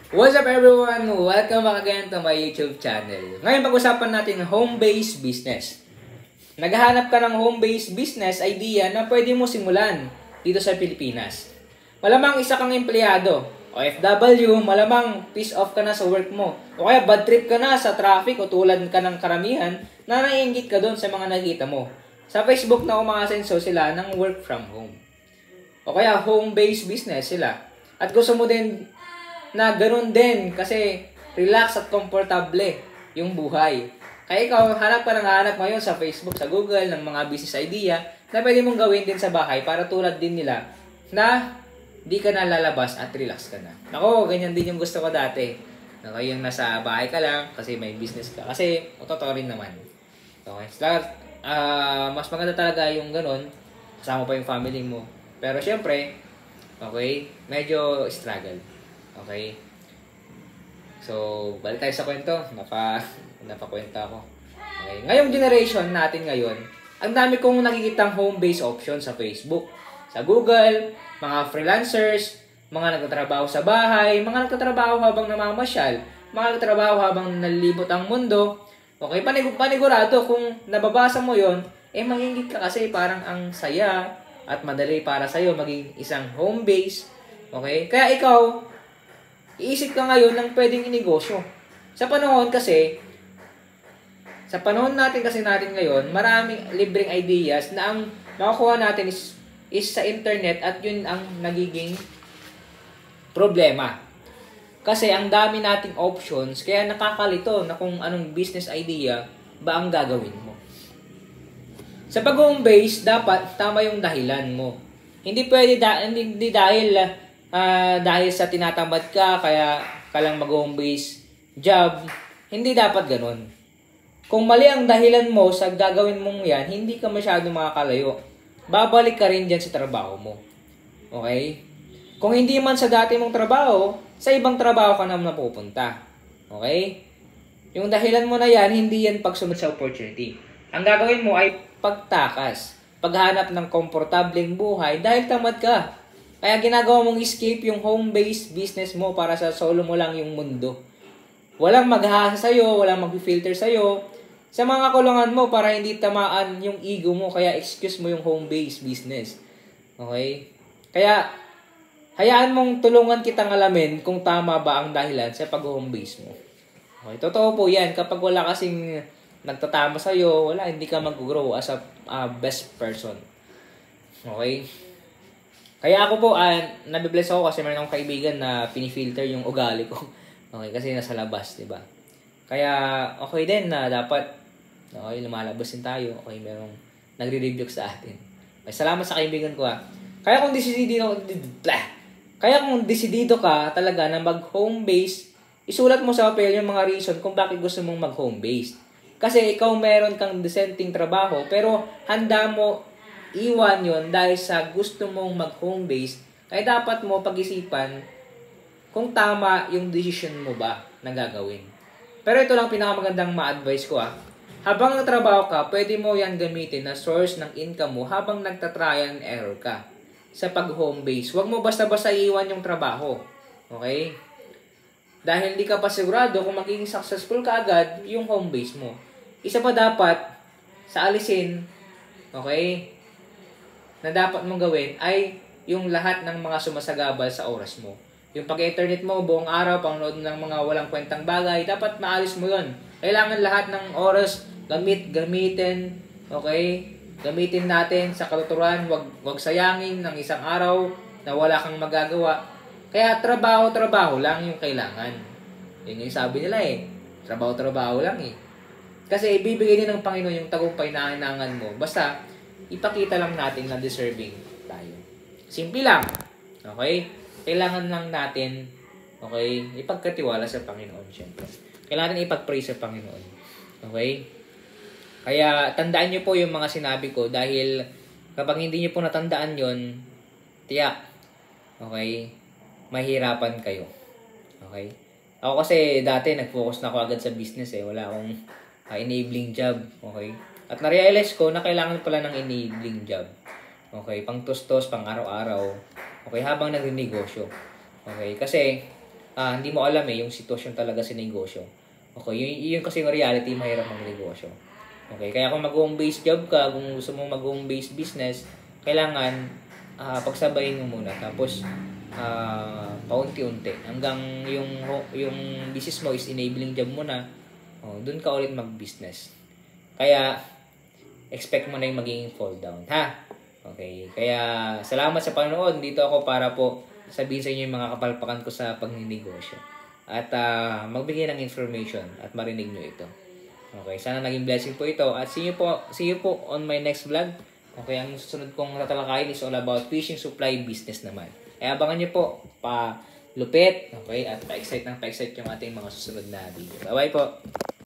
What's up everyone? Welcome back again to my YouTube channel. Ngayon pag-usapan natin home-based business. Naghahanap ka ng home-based business idea na pwede mo simulan dito sa Pilipinas. Malamang isa kang empleyado, OFW, malamang piece off ka na sa work mo. O kaya bad trip ka na sa traffic o tulad ka ng karamihan na naiinggit ka doon sa mga nakita mo. Sa Facebook na umakasenso sila ng work from home. O kaya home-based business sila. At gusto mo din na ganun din kasi relax at komportable yung buhay. Kaya ikaw, hanap ka ng hanap ngayon sa Facebook, sa Google, ng mga business idea na pwede mong gawin din sa bahay para tulad din nila na di ka na lalabas at relax ka na. Ako, ganyan din yung gusto ko dati. Yung nasa bahay ka lang kasi may business ka. Kasi, totoo rin naman. Okay. Mas maganda talaga yung ganun. Kasama pa yung family mo. Pero syempre, okay, medyo struggle. Okay? So, balik tayo sa kwento. Napakwenta ako. Okay? Ngayong generation natin ngayon, ang dami kong nakikitang home-based option sa Facebook, sa Google, mga freelancers, mga nagtatrabaho sa bahay, mga nagtatrabaho habang namamasyal, mga nagtatrabaho habang nalilibot ang mundo. Okay? Panigurado kung nababasa mo yon, manginggit ka kasi parang ang saya at madali para sa'yo maging isang home-based. Okay? Kaya ikaw, iisip ka ngayon ng pwedeng inegosyo. Sa panahon natin ngayon, maraming libreng ideas na ang makukuha natin is sa internet at yun ang nagiging problema. Kasi ang dami nating options, kaya nakakalito na kung anong business idea ba ang gagawin mo. Sa pag-home base, dapat tama yung dahilan mo. Hindi pwede hindi dahil sa tinatamad ka, kaya ka lang mag-home base job. Hindi dapat ganun. Kung mali ang dahilan mo sa gagawin mong yan, hindi ka masyado makakalayo. Babalik ka rin dyan sa trabaho mo. Okay? Kung hindi man sa dati mong trabaho, sa ibang trabaho ka naman napupunta. Okay? Yung dahilan mo na yan, hindi yan pagsunod sa opportunity. Ang gagawin mo ay pagtakas. Paghanap ng komportableng buhay dahil tamad ka. Kaya ginagawa mong escape yung home-based business mo para sa solo mo lang yung mundo. Walang maghahasa sa'yo, walang mag-filter sa'yo. Sa mga kulungan mo para hindi tamaan yung ego mo, kaya excuse mo yung home-based business. Okay? Kaya, hayaan mong tulungan kitang alamin kung tama ba ang dahilan sa pag-home-base mo. Okay? Totoo po yan. Kapag wala kasing nagtatama sa'yo, hindi ka mag-grow as a best person. Okay? Kaya ako po, nabibless ako kasi meron akong kaibigan na pinifilter yung ugali ko. Okay, kasi nasa labas, di ba? Kaya, okay din na dapat, okay, lumalabas din tayo. Okay, merong nagre-review sa atin. Okay, salamat sa kaibigan ko, Kaya kung desidido ka talaga na mag-home base, isulat mo sa papel yung mga reason kung bakit gusto mong mag-home base. Kasi ikaw meron kang dissenting trabaho, pero handa mo iwan yon dahil sa gusto mong mag-home base, ay dapat mo pag-isipan kung tama yung decision mo ba na gagawin. Pero ito lang pinakamagandang ma-advise ko Habang nagtrabaho ka, pwede mo yan gamitin na source ng income mo habang nagtatrial and error ka sa pag-home base. Huwag mo basta-basta iwan yung trabaho. Okay? Dahil hindi ka pa sigurado kung magiging successful ka agad yung home base mo. Isa pa dapat sa alisin, okay, na dapat mong gawin ay yung lahat ng mga sumasagabal sa oras mo. Yung pag-internet mo buong araw, pangnood ng mga walang kwentang bagay, dapat maalis mo yun. Kailangan lahat ng oras gamitin, okay? Gamitin natin sa katuturan, wag sayangin ng isang araw na wala kang magagawa. Kaya trabaho lang yung kailangan. Yun yung sabi nila trabaho lang Kasi ibibigay din ng Panginoon yung tagumpay na kailangan mo. Basta, ipakita lang natin na deserving tayo. Simple lang. Okay? Kailangan lang natin, okay, ipagkatiwala sa Panginoon, syempre. Kailangan natin ipag-pray sa Panginoon. Okay? Kaya, tandaan nyo po yung mga sinabi ko dahil kapag hindi nyo po natandaan yon, tiyak, okay, mahirapan kayo. Okay? Ako kasi dati nag-focus na ako agad sa business Wala akong enabling job. Okay? At na-realize ko na kailangan pala ng enabling job. Okay, pang tustos, pang araw-araw. Okay, habang nagre-negosyo. Okay, kasi hindi mo alam yung sitwasyon talaga sa negosyo. Okay, yun kasi yung reality, mahirap ang negosyo. Okay, kaya kung mag-home based job ka, kung gusto mo mag-home based business, kailangan pagsabayin mo muna. Tapos paunti-unti hanggang yung business mo is enabling job mo na. Doon ka ulit mag-business. Kaya expect mo na yung magiging fall down, ha? Okay, kaya salamat sa panonood. Dito ako para po sabihin sa inyo yung mga kapalpakan ko sa pagninegosyo. At magbigay ng information at marinig nyo ito. Okay, sana naging blessing po ito. At see you po on my next vlog. Okay, ang susunod kong tatalakayin is all about fishing supply business naman. Kaya abangan nyo po pa lupit. Okay, at pa-excite yung ating mga susunod na video. Bye-bye po.